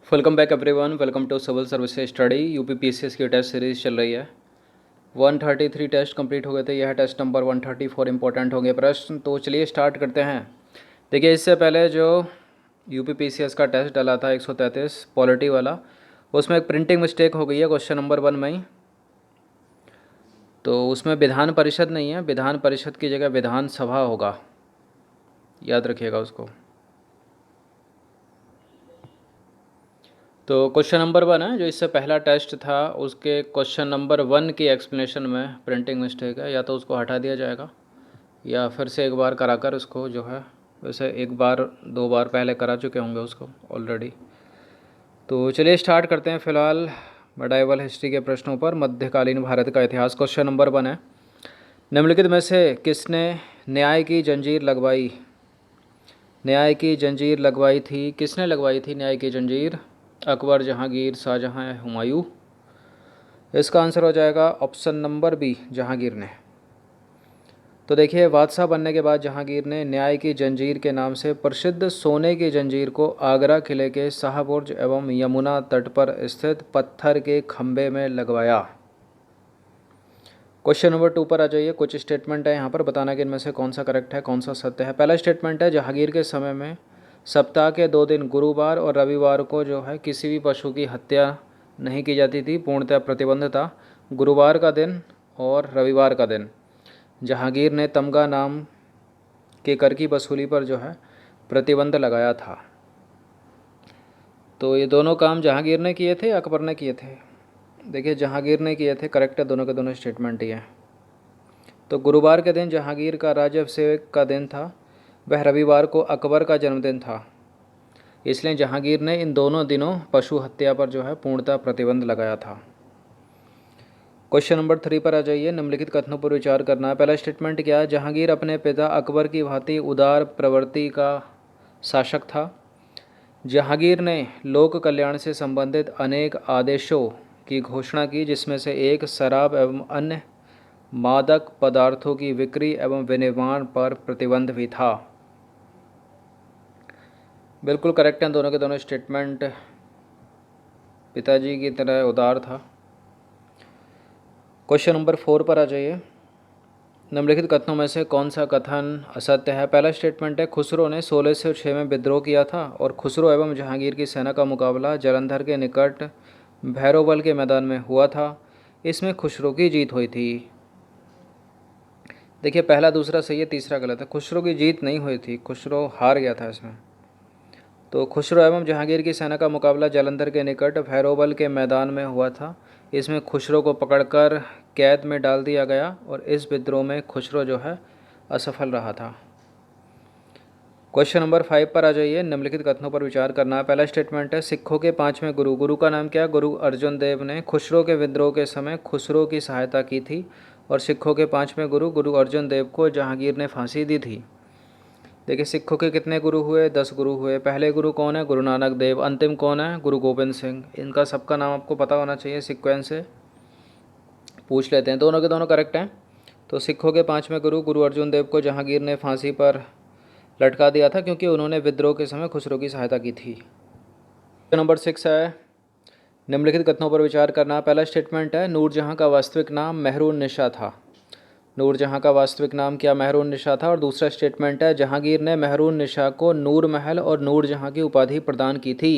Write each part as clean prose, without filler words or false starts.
Welcome back everyone. Welcome to civil services study. UPPCS की test series चल रही है। 133 टेस्ट कंप्लीट हो गए थे। यह टेस्ट नंबर 134 इंपॉर्टेंट होंगे प्रश्न। तो चलिए स्टार्ट करते हैं। देखिए, इससे पहले जो यूपीपीसीएस का टेस्ट डाला था 133 पॉलिटी वाला, उसमें एक प्रिंटिंग मिस्टेक हो गई है क्वेश्चन नंबर 1 में ही। तो उसमें विधान परिषद नहीं है, विधान परिषद की जगह विधानसभा होगा, याद रखिएगा उसको। तो क्वेश्चन नंबर 1 है, जो इससे पहला टेस्ट था उसके क्वेश्चन नंबर 1 की एक्सप्लेनेशन में प्रिंटिंग मिस्टेक है। या तो उसको हटा दिया जाएगा या फिर से एक बार कराकर उसको जो है, वैसे एक बार 2 बार पहले करा चुके होंगे उसको ऑलरेडी। तो चलिए स्टार्ट करते हैं फ़िलहाल मेडाइवल हिस्ट्री के प्रश्नों पर। मध्यकालीन भारत का इतिहास क्वेश्चन नंबर 1 है। निम्नलिखित में से किसने न्याय की जंजीर लगवाई? न्याय की जंजीर लगवाई थी, किसने लगवाई थी न्याय की जंजीर? अकबर, जहांगीर, शाहजहां या हुमायूं? इसका आंसर हो जाएगा ऑप्शन नंबर बी, जहांगीर ने। तो देखिए, बादशाह बनने के बाद जहांगीर ने न्याय की जंजीर के नाम से प्रसिद्ध सोने की जंजीर को आगरा किले के शाहबुर्ज एवं यमुना तट पर स्थित पत्थर के खंभे में लगवाया। क्वेश्चन नंबर 2 पर आ जाइए। कुछ स्टेटमेंट है यहाँ पर, बताना कि इनमें से कौन सा करेक्ट है, कौन सा सत्य है। पहला स्टेटमेंट है, जहांगीर के समय में सप्ताह के 2 दिन गुरुवार और रविवार को जो है किसी भी पशु की हत्या नहीं की जाती थी, पूर्णतः प्रतिबंध था। गुरुवार का दिन और रविवार का दिन जहांगीर ने तमगा नाम के कर की वसूली पर जो है प्रतिबंध लगाया था। तो ये दोनों काम जहांगीर ने किए थे, अकबर ने किए थे? देखिए, जहांगीर ने किए थे, करेक्ट है, दोनों के दोनों स्टेटमेंट ही हैं। तो गुरुवार के दिन जहांगीर का राज्याभिषेक का दिन था, वह रविवार को अकबर का जन्मदिन था, इसलिए जहांगीर ने इन दोनों दिनों पशु हत्या पर जो है पूर्णतः प्रतिबंध लगाया था। क्वेश्चन नंबर 3 पर आ जाइए। निम्नलिखित कथनों पर विचार करना है। पहला स्टेटमेंट क्या है? जहांगीर अपने पिता अकबर की भांति उदार प्रवृत्ति का शासक था। जहांगीर ने लोक कल्याण से संबंधित अनेक आदेशों की घोषणा की, जिसमें से एक शराब एवं अन्य मादक पदार्थों की बिक्री एवं विनिर्माण पर प्रतिबंध भी था। बिल्कुल करेक्ट हैं दोनों के दोनों स्टेटमेंट। पिताजी की तरह उदार था। क्वेश्चन नंबर 4 पर आ जाइए। निम्नलिखित कथनों में से कौन सा कथन असत्य है? पहला स्टेटमेंट है, खुसरो ने 1606 में विद्रोह किया था और खुसरो एवं जहांगीर की सेना का मुकाबला जालंधर के निकट भैरोबल के मैदान में हुआ था। इसमें खुसरो की जीत हुई थी। देखिए, पहला दूसरा सही है, तीसरा गलत है। खुसरो की जीत नहीं हुई थी, खुसरो हार गया था इसमें। तो खुसरो एवं जहांगीर की सेना का मुकाबला जालंधर के निकट भैरोबल के मैदान में हुआ था। इसमें खुसरो को पकड़कर कैद में डाल दिया गया और इस विद्रोह में खुसरो जो है असफल रहा था। क्वेश्चन नंबर 5 पर आ जाइए। निम्नलिखित कथनों पर विचार करना है। पहला स्टेटमेंट है, सिखों के 5वें गुरु, गुरु का नाम क्या? गुरु अर्जुन देव ने खुसरो के विद्रोह के समय खुसरो की सहायता की थी और सिखों के 5वें गुरु गुरु अर्जुन देव को जहांगीर ने फांसी दी थी। देखिए, सिखों के कितने गुरु हुए? 10 गुरु हुए। पहले गुरु कौन है? गुरु नानक देव। अंतिम कौन है? गुरु गोबिंद सिंह। इनका सबका नाम आपको पता होना चाहिए, सीक्वेंस से पूछ लेते हैं। दोनों के दोनों करेक्ट हैं। तो सिखों के 5वें गुरु गुरु अर्जुन देव को जहांगीर ने फांसी पर लटका दिया था, क्योंकि उन्होंने विद्रोह के समय खुसरो की सहायता की थी। नंबर 6 है, निम्नलिखित कथनों पर विचार करना। पहला स्टेटमेंट है, नूरजहां का वास्तविक नाम मेहरून निशा था। नूरजहां का वास्तविक नाम क्या? मेहरून निशा था। और दूसरा स्टेटमेंट है, जहांगीर ने मेहरून निशा को नूर महल और नूरजहां की उपाधि प्रदान की थी।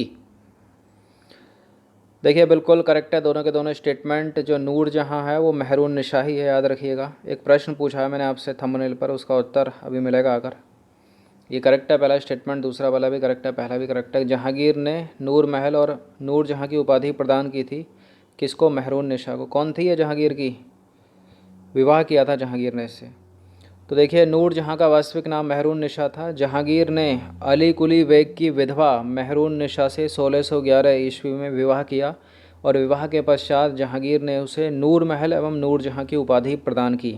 देखिए, बिल्कुल करेक्ट है दोनों के दोनों स्टेटमेंट। जो नूरजहां है वो मेहरून निशा ही है, याद रखिएगा। एक प्रश्न पूछा है मैंने आपसे थंबनेल पर, उसका उत्तर अभी मिलेगा आकर। ये करेक्ट है पहला स्टेटमेंट, दूसरा वाला भी करेक्ट है, पहला भी करेक्ट है। जहांगीर ने नूर महल और नूरजहां की उपाधि प्रदान की थी। किसको? मेहरून निशा को। कौन थी ये जहांगीर की? विवाह किया था जहांगीर ने इससे। तो देखिए, नूरजहां का वास्तविक नाम मेहरून निशा था। जहांगीर ने अली कुली बेग की विधवा मेहरून निशा से 1611 ईस्वी में विवाह किया और विवाह के पश्चात जहांगीर ने उसे नूर महल एवं नूरजहां की उपाधि प्रदान की।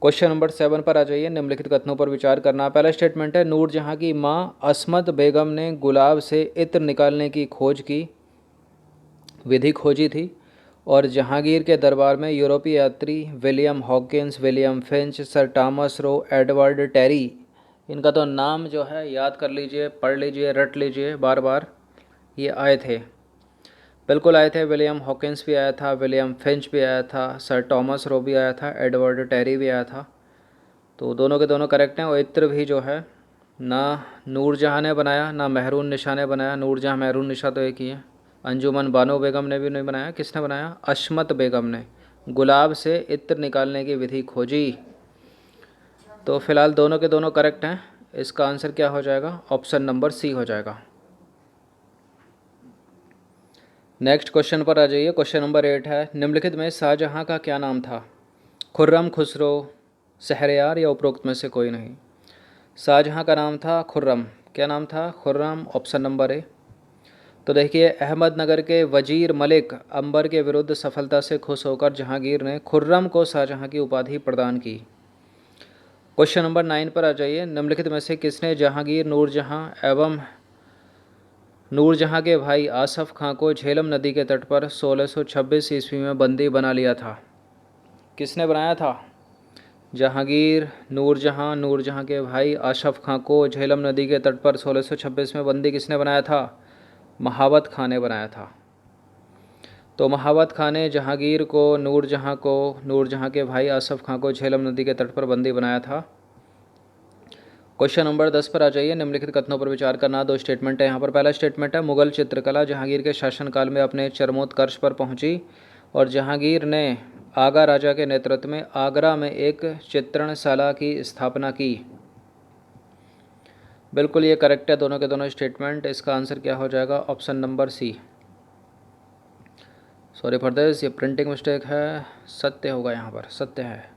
क्वेश्चन नंबर 7 पर आ जाइए। निम्नलिखित कथनों पर विचार करना। पहला स्टेटमेंट है, नूरजहां की मां अस्मत बेगम ने गुलाब से इत्र निकालने की विधि खोजी थी और जहांगीर के दरबार में यूरोपीय यात्री William Hawkins, William Finch, Sir Thomas Roe, Edward Terry, इनका तो नाम जो है याद कर लीजिए, पढ़ लीजिए, रट लीजिए, बार बार ये आए थे, बिल्कुल आए थे। विलियम हॉकिंस भी आया था, विलियम फिंच भी आया था, सर टॉमस रो भी आया था, एडवर्ड टेरी भी आया था। तो दोनों के दोनों करेक्ट हैं। और इत्र भी जो है ना नूरजहाँ ने बनाया ना महरून निशा ने बनाया। नूरजहाँ महरून निशा तो एक ही है। अंजुमन बानो बेगम ने भी नहीं बनाया। किसने बनाया? अशमत बेगम ने गुलाब से इत्र निकालने की विधि खोजी। तो फिलहाल दोनों के दोनों करेक्ट हैं। इसका आंसर क्या हो जाएगा? ऑप्शन नंबर सी हो जाएगा। नेक्स्ट क्वेश्चन पर आ जाइए। क्वेश्चन नंबर 8 है, निम्नलिखित में शाहजहाँ का क्या नाम था? खुर्रम, खुसरो, शहरयार या उपरोक्त में से कोई नहीं। शाहजहाँ का नाम था खुर्रम। क्या नाम था? Khurram, option number A. तो देखिए, अहमदनगर के वजीर मलिक अंबर के विरुद्ध सफलता से खुश होकर जहांगीर ने खुर्रम को शाहजहाँ की उपाधि प्रदान की। क्वेश्चन नंबर 9 पर आ जाइए। निम्नलिखित में से किसने जहांगीर, नूरजहाँ के भाई आसफ खां को झेलम नदी के तट पर 1626 ईस्वी में बंदी बना लिया था? किसने बनाया था? जहांगीर, नूरजहाँ के भाई आसफ खां को झेलम नदी के तट पर 1626 में बंदी किसने बनाया था? महावत खां ने बनाया था। तो महावत खां ने जहांगीर को, नूरजहाँ के भाई आसफ खां को झेलम नदी के तट पर बंदी बनाया था। क्वेश्चन नंबर 10 पर आ जाइए। निम्नलिखित कथनों पर विचार करना। दो स्टेटमेंट है यहाँ पर। पहला स्टेटमेंट है, मुगल चित्रकला जहांगीर के शासनकाल में अपने चरमोत्कर्ष पर पहुंची और जहांगीर ने आगा राजा के नेतृत्व में आगरा में एक चित्रणशाला की स्थापना की। बिल्कुल ये करेक्ट है दोनों के दोनों स्टेटमेंट। इसका आंसर क्या हो जाएगा? Option number C. Sorry for this, ये प्रिंटिंग मिस्टेक है, सत्य होगा यहाँ पर, सत्य है।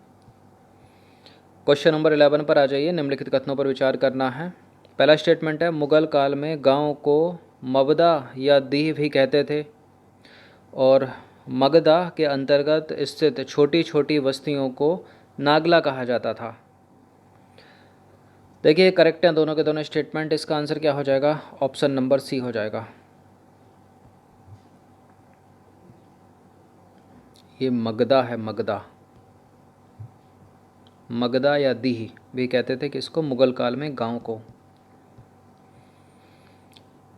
क्वेश्चन नंबर 11 पर आ जाइए। निम्नलिखित कथनों पर विचार करना है। पहला स्टेटमेंट है, मुगल काल में गांव को मबदा या दीह भी कहते थे और मगदा के अंतर्गत स्थित छोटी छोटी बस्तियों को नागला कहा जाता था। देखिए करेक्ट हैं दोनों के दोनों स्टेटमेंट। इसका आंसर क्या हो जाएगा? ऑप्शन नंबर सी हो जाएगा। ये मगदा है, मगदा, मगदा या दीह भी कहते थे किसको? मुगल काल में गांव को।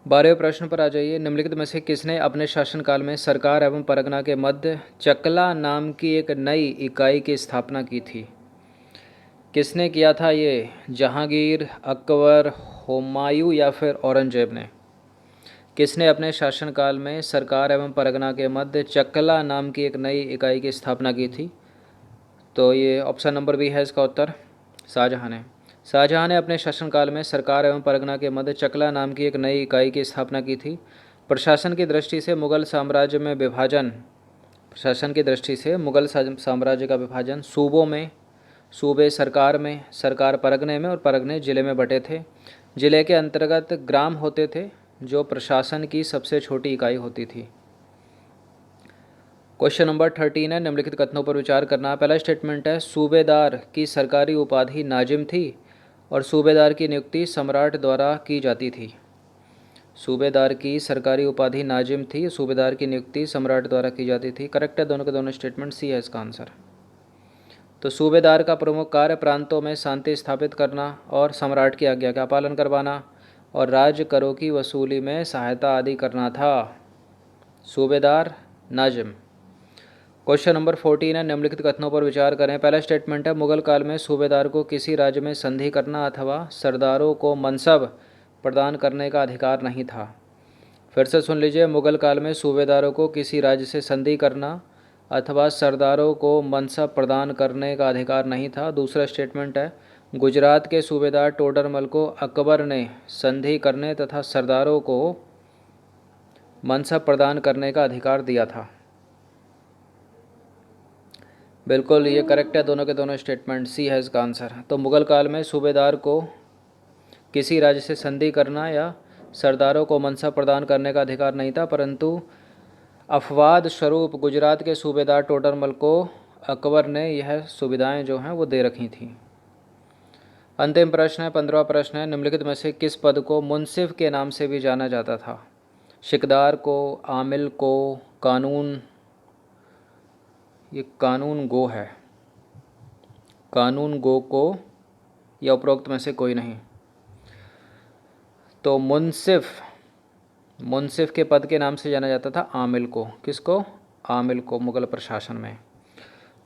12वें प्रश्न पर आ जाइए। निम्नलिखित में से किसने अपने शासनकाल में सरकार एवं परगना के मध्य चकला नाम की एक नई इकाई की स्थापना की थी? किसने किया था ये? जहांगीर, अकबर, हुमायूं या फिर औरंगजेब ने? किसने अपने शासनकाल में सरकार एवं परगना के मध्य चकला नाम की एक नई इकाई की स्थापना की थी? तो ये ऑप्शन नंबर बी है इसका उत्तर, शाहजहाँ ने। शाहजहाँ ने अपने शासनकाल में सरकार एवं परगना के मध्य चकला नाम की एक नई इकाई की स्थापना की थी। प्रशासन की दृष्टि से मुगल साम्राज्य में विभाजन, प्रशासन की दृष्टि से मुगल साम्राज्य का विभाजन सूबों में, सूबे सरकार में, सरकार परगने में और परगने ज़िले में बटे थे। ज़िले के अंतर्गत ग्राम होते थे जो प्रशासन की सबसे छोटी इकाई होती थी। क्वेश्चन नंबर 13 है, निम्नलिखित कथनों पर विचार करना। पहला स्टेटमेंट है, सूबेदार की सरकारी उपाधि नाजिम थी और सूबेदार की नियुक्ति सम्राट द्वारा की जाती थी। सूबेदार की सरकारी उपाधि नाजिम थी, सूबेदार की नियुक्ति सम्राट द्वारा की जाती थी। करेक्ट है दोनों के दोनों स्टेटमेंट, सी है इसका आंसर। तो सूबेदार का प्रमुख कार्य प्रांतों में शांति स्थापित करना और सम्राट की आज्ञा का पालन करवाना और राज्य करों की वसूली में सहायता आदि करना था। सूबेदार, नाजिम। क्वेश्चन नंबर 14 है, निम्नलिखित कथनों पर विचार करें। पहला स्टेटमेंट है, मुगल काल में सूबेदार को किसी राज्य में संधि करना अथवा सरदारों को मनसब प्रदान करने का अधिकार नहीं था। फिर से सुन लीजिए, मुगल काल में सूबेदारों को किसी राज्य से संधि करना अथवा सरदारों को मनसब प्रदान करने का अधिकार नहीं था। दूसरा स्टेटमेंट है, गुजरात के सूबेदार टोडरमल को अकबर ने संधि करने तथा सरदारों को मनसब प्रदान करने का अधिकार दिया था। बिल्कुल ये करेक्ट है दोनों के दोनों स्टेटमेंट, सी है इसका आंसर। तो मुगल काल में सूबेदार को किसी राज्य से संधि करना या सरदारों को मनसब प्रदान करने का अधिकार नहीं था, परंतु अफवाद स्वरूप गुजरात के सूबेदार टोडरमल को अकबर ने यह सुविधाएं जो हैं वो दे रखी थीं। अंतिम प्रश्न है, 15वां प्रश्न है, निम्नलिखित में से किस पद को मुंसिफ के नाम से भी जाना जाता था? शिकदार को, आमिल को, कानून, ये कानून गो है, कानून गो को, या उपरोक्त में से कोई नहीं? तो मुंसिफ, मुंसिफ के पद के नाम से जाना जाता था आमिल को। किसको? आमिल को, मुग़ल प्रशासन में।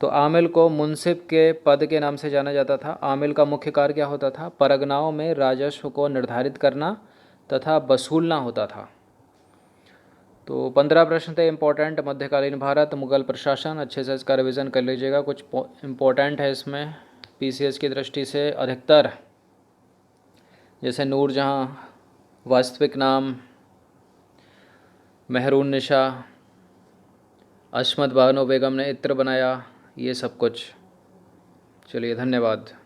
तो आमिल को मुंसिफ के पद के नाम से जाना जाता था। आमिल का मुख्य कार्य क्या होता था? परगनाओं में राजस्व को निर्धारित करना तथा वसूलना होता था। तो 15 प्रश्न थे इम्पोर्टेंट। मध्यकालीन भारत, मुग़ल प्रशासन, अच्छे से इसका रिवीजन कर लीजिएगा। कुछ इम्पोर्टेंट है इसमें पीसीएस की दृष्टि से अधिकतर, जैसे नूरजहाँ, वास्तविक नाम, मेहरून निशा, अशमत बानो बेगम ने इत्र बनाया, ये सब कुछ। चलिए, धन्यवाद।